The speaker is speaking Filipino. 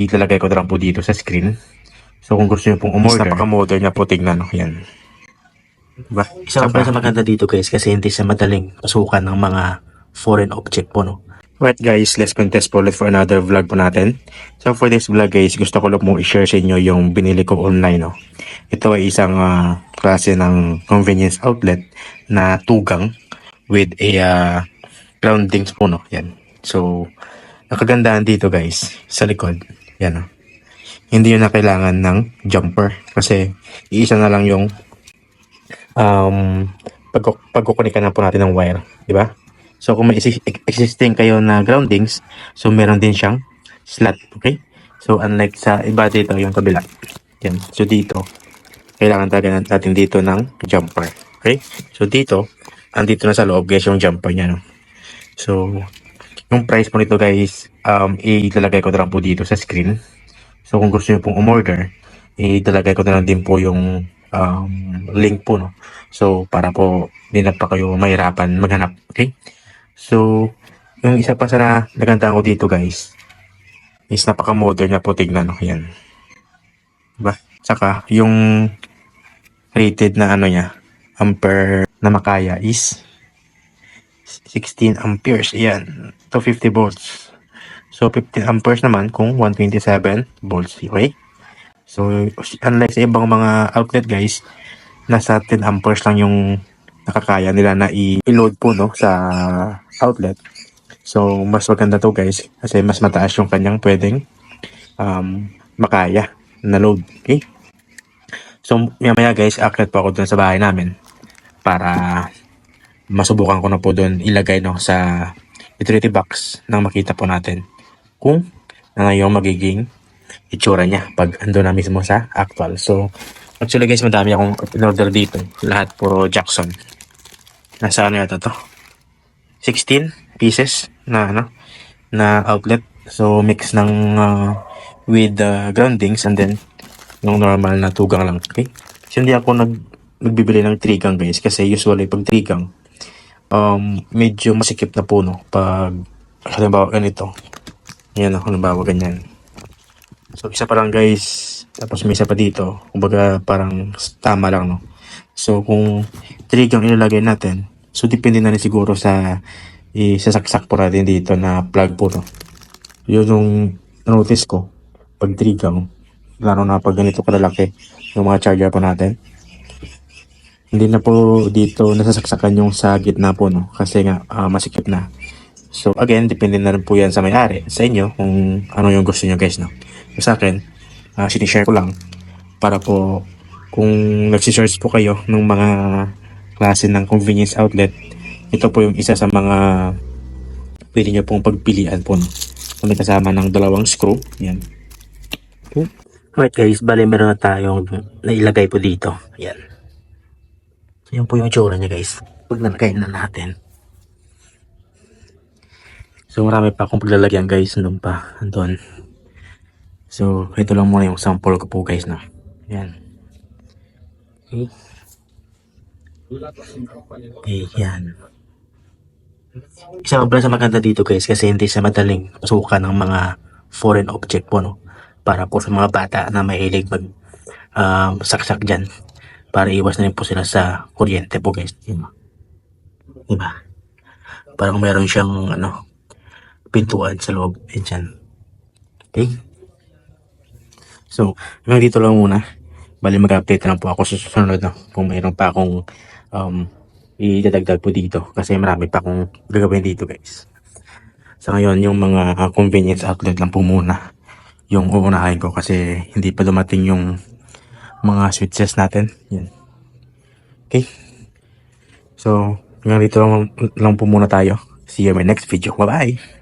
Ilalagay ko na lang po dito sa screen. So kung gusto nyo pong umorder, napaka-modern niya po, tignan, yan. Diba? Isa pa sa maganda dito guys kasi hindi siya madaling pasukan ng mga foreign object po, no? Right guys, let's contest po ulit for another vlog po natin. So for this vlog guys, gusto ko lang po i-share sa inyo yung binili ko online, no? Ito ay isang klase ng convenience outlet na tugang with a groundings po, no? Yan. So, nakagandahan dito guys, sa likod. Yan, no? Hindi yun na kailangan ng jumper kasi iisa na lang yung pagkukunika na po natin ng wire, di ba? So kung may existing kayo na groundings, so meron din siyang slot, okay? So unlike sa iba dito yung kabila. Yan. So dito, kailangan talaga natin dito ng jumper, okay? So dito, andito na sa loob guys yung jumper niya, no? So yung price po nito guys, ilalagay ko na lang po dito sa screen. So kung gusto niyo pong umorder, ilalagay ko na lang din po yung link po, no? So para po hindi na pa kayo mahirapan maghanap, okay? So yung isa pa sa naganda ko dito guys is napaka-modern na po, tignan, no? Yan. Diba? Saka yung rated na ano niya, ampere na makaya is 16 amperes. Ayan. 250 volts. So 15 amperes naman kung 127 volts. Okay? So unlike sa ibang mga outlet guys, nasa 10 amperes lang yung nakakaya nila na i-load po, no, sa outlet. So mas maganda to guys kasi mas mataas yung kanyang pwedeng makaya na load. Okay? So maya guys, akit po ako dun sa bahay namin para masubukan ko na po dun ilagay, no, sa utility box nang makita po natin kung ano yung magiging itsura niya pag ando na mismo sa actual. So actually guys, madami akong in-order dito. Lahat puro Jackson. Nasa ano yata to? 16 pieces na ano, na outlet. So mix ng with groundings and then yung normal na tugang lang. Okay? So hindi ako nagbibili ng trigang guys kasi usually pag trigang medyo masikip na puno pag halimbawa ganito. Yan, halimbawa ganyan. So isa pa lang guys, tapos may isa pa dito, kumbaga parang tama lang, no? So kung trigang ilalagay natin, so depende na rin siguro sa isasaksak po natin dito na plug po, no? Yun yung notice ko pag trigang, lalo na pag ganito kalalaki yung mga charger po natin, hindi na po dito nasasaksakan yung sa gitna po, no? Kasi nga masikip na. So again, depende na rin po yan sa may-ari, sa inyo kung ano yung gusto nyo guys, no? So, sa akin, sinishare ko lang para po kung nagsisearch po kayo ng mga klase ng convenience outlet, ito po yung isa sa mga pwede nyo pong pagpilian po, no? So may kasama ng dalawang screw, yan. Okay. Alright guys, bali meron na tayong nailagay po dito. Yan. So yan po yung itsura niya guys pag nalagay na natin. So marami pa akong paglalagyan guys, nandun pa, andun. So ito lang muna yung sample ko po guys, na yan. Okay. Okay, yan. Isa pa sa maganda dito guys kasi hindi siya madaling pasukan ng mga foreign object po, no? Para po sa mga bata na mahilig mag saksak dyan, para iwas na rin po sila sa kuryente po guys. Diba? Parang meron siyang ano, pintuan sa loob dyan. Okay? So hanggang dito lang muna. Bali mag-update na lang po ako sa susunod, no? Kung mayroon pa akong idadagdag po dito kasi marami pa akong gagawin dito guys. Sa ngayon yung mga convenience outlet lang po muna yung uunahin ko kasi hindi pa dumating yung mga switches natin. Yan. Okay. So hanggang dito lang po muna tayo. See you in my next video. Bye bye.